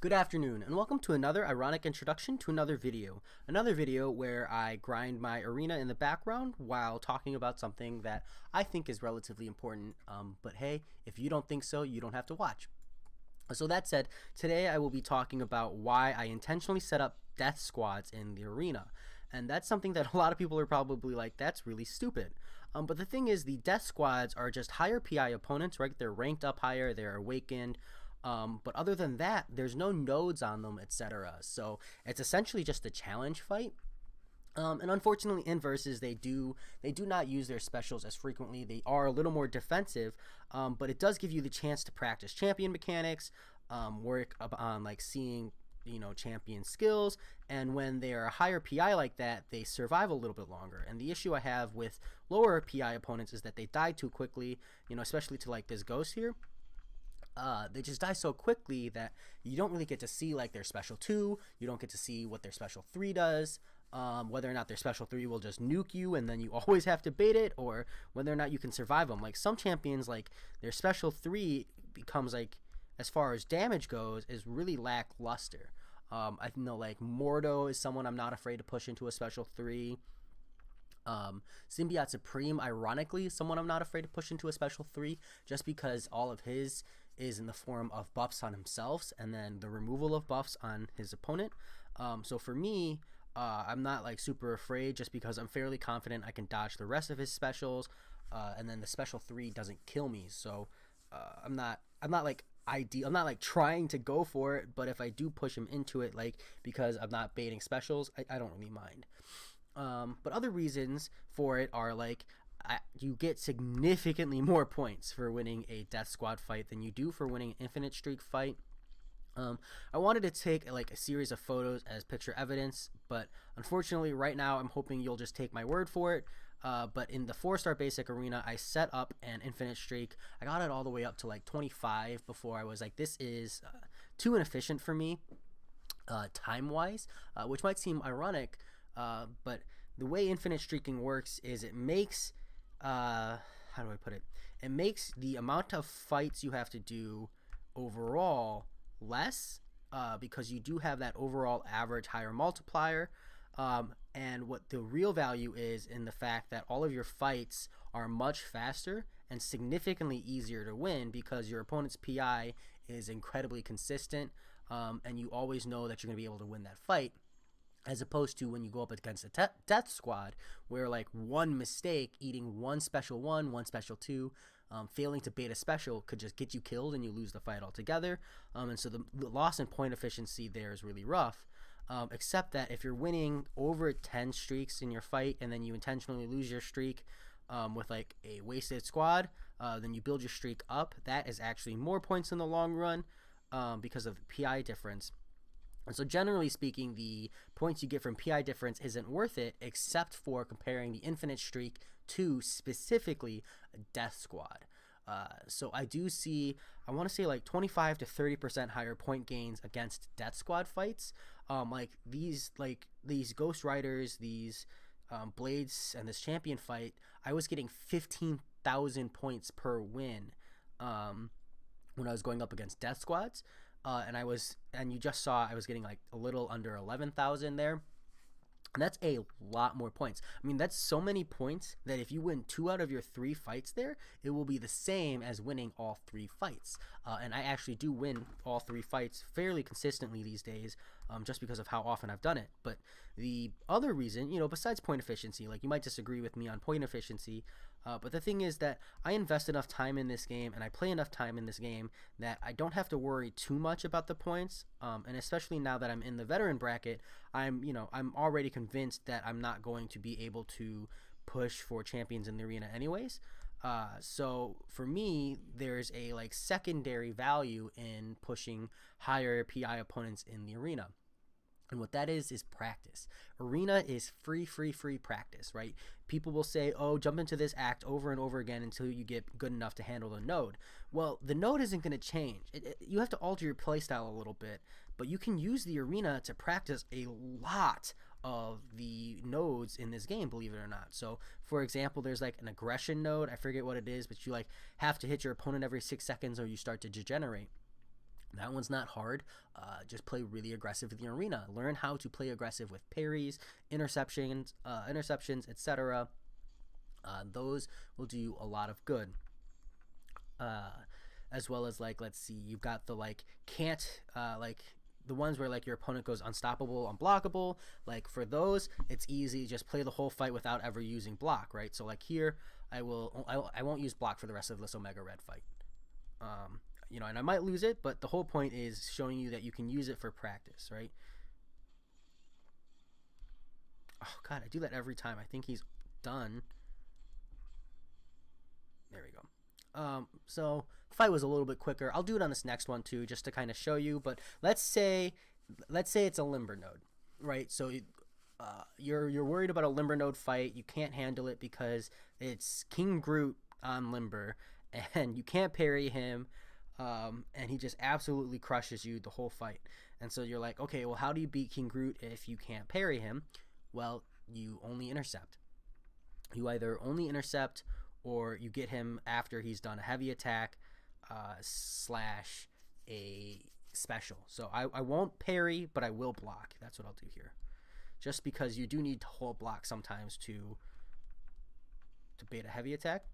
Good afternoon, and welcome to another ironic introduction to another video. Another video where I grind my arena in the background while talking about something that I think is relatively important. But hey, if you don't think so, you don't have to watch. So that said, today I will be talking about why I intentionally set up death squads in the arena. And that's something that a lot of people are probably like, that's really stupid. But the thing is, the death squads are just higher PI opponents, right? They're ranked up higher, they're awakened. But other than that, there's no nodes on them, etc. So it's essentially just a challenge fight. And unfortunately, in versus, they do not use their specials as frequently. They are a little more defensive, but it does give you the chance to practice champion mechanics, work on like seeing champion skills, and when they are a higher PI like that, they survive a little bit longer. And the issue I have with lower PI opponents is that they die too quickly, especially to like this ghost here. They just die so quickly that you don't really get to see like their special 2, you don't get to see what their special 3 does, whether or not their special 3 will just nuke you and then you always have to bait it, or whether or not you can survive them. Like some champions, like their special 3 becomes like, as far as damage goes, is really lackluster. I know like Mordo is someone I'm not afraid to push into a special 3. Symbiote Supreme, ironically, someone I'm not afraid to push into a special 3, just because all of his is in the form of buffs on himself and then the removal of buffs on his opponent. So for me, I'm not like super afraid, just because I'm fairly confident I can dodge the rest of his specials, and then the special 3 doesn't kill me. So I'm not like ideal. I'm not like trying to go for it, but if I do push him into it, like because I'm not baiting specials, I don't really mind. But other reasons for it are like you get significantly more points for winning a death squad fight than you do for winning an infinite streak fight. I wanted to take like a series of photos as picture evidence, but unfortunately right now I'm hoping you'll just take my word for it. But in the 4-star basic arena, I set up an infinite streak. I got it all the way up to like 25 before I was like, this is too inefficient for me time-wise, which might seem ironic. But the way infinite streaking works is it makes, how do I put it? It makes the amount of fights you have to do overall less, because you do have that overall average higher multiplier. And what the real value is in the fact that all of your fights are much faster and significantly easier to win, because your opponent's PI is incredibly consistent, and you always know that you're going to be able to win that fight. As opposed to when you go up against a death squad, where like one mistake, eating one special 1, one special 2, failing to bait a special could just get you killed and you lose the fight altogether. And so the loss in point efficiency there is really rough. Except that if you're winning over 10 streaks in your fight and then you intentionally lose your streak with like a wasted squad, then you build your streak up. That is actually more points in the long run, because of the PI difference. And so generally speaking, the points you get from PI difference isn't worth it, except for comparing the infinite streak to specifically a death squad. So I do see, I want to say like 25 to 30% higher point gains against death squad fights. Like these Ghost Riders, these Blades, and this champion fight, I was getting 15,000 points per win when I was going up against death squads. And you just saw I was getting like a little under 11,000 there. And that's a lot more points. I mean, that's so many points that if you win 2 out of your 3 fights there, it will be the same as winning all 3 fights. And I actually do win all 3 fights fairly consistently these days, just because of how often I've done it. But the other reason, besides point efficiency, like you might disagree with me on point efficiency, but the thing is that I invest enough time in this game and I play enough time in this game that I don't have to worry too much about the points. And especially now that I'm in the veteran bracket, I'm already convinced that I'm not going to be able to push for champions in the arena anyways. So for me, there's a like secondary value in pushing higher PI opponents in the arena. And what that is practice. Arena is free practice, right? People will say, oh, jump into this act over and over again until you get good enough to handle the node. Well, the node isn't going to change. You have to alter your playstyle a little bit, but you can use the arena to practice a lot of the nodes in this game, believe it or not. So, for example, there's like an aggression node. I forget what it is, but you like have to hit your opponent every 6 seconds or you start to degenerate. That one's not hard. Just play really aggressive in the arena. Learn how to play aggressive with parries, interceptions, etc. Those will do you a lot of good. As well as, like, let's see, you've got the like can't like the ones where like your opponent goes unstoppable, unblockable. Like for those, it's easy. Just play the whole fight without ever using block, right? So like here, I won't use block for the rest of this Omega Red fight. You know, and I might lose it, but the whole point is showing you that you can use it for practice, right? Oh god, I do that every time. I think he's done. There we go. So fight was a little bit quicker. I'll do it on this next one too, just to kind of show you. But let's say it's a Limber node, right? So you're worried about a Limber node fight. You can't handle it because it's King Groot on Limber, and you can't parry him, and he just absolutely crushes you the whole fight. And so you're like, okay, well, how do you beat King Groot if you can't parry him? Well, you only intercept. You either only intercept, or you get him after he's done a heavy attack slash a special. So I won't parry, but I will block. That's what I'll do here. Just because you do need to hold block sometimes to bait a heavy attack.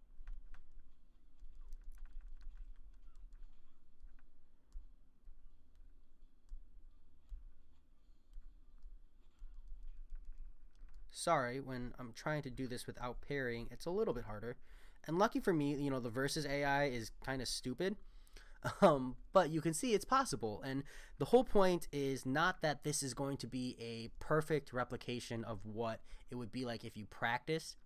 Sorry, when I'm trying to do this without parrying, it's a little bit harder. And lucky for me, you know, the versus AI is kind of stupid. But you can see it's possible. And the whole point is not that this is going to be a perfect replication of what it would be like if you practice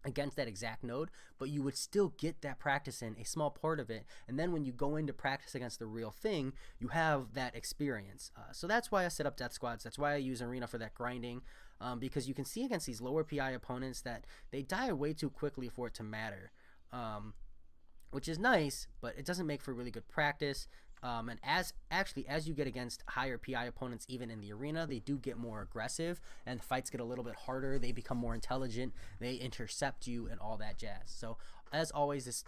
against that exact node, but you would still get that practice in, a small part of it, and then when you go into practice against the real thing, you have that experience. So that's why I set up death squads. That's why I use arena for that grinding, because you can see against these lower PI opponents that they die way too quickly for it to matter, which is nice, but it doesn't make for really good practice. And as you get against higher PI opponents, even in the arena, they do get more aggressive, and the fights get a little bit harder. They become more intelligent. They intercept you and all that jazz. So as always, this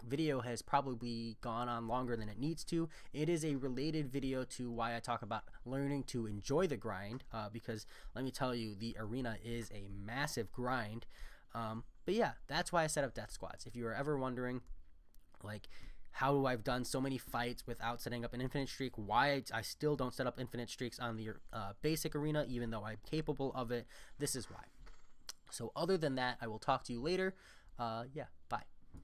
video has probably gone on longer than it needs to. It is a related video to why I talk about learning to enjoy the grind, because let me tell you, the arena is a massive grind. But yeah, that's why I set up death squads. If you are ever wondering, like, how I've done so many fights without setting up an infinite streak, why I still don't set up infinite streaks on the basic arena, even though I'm capable of it, this is why. So other than that, I will talk to you later. Yeah, bye.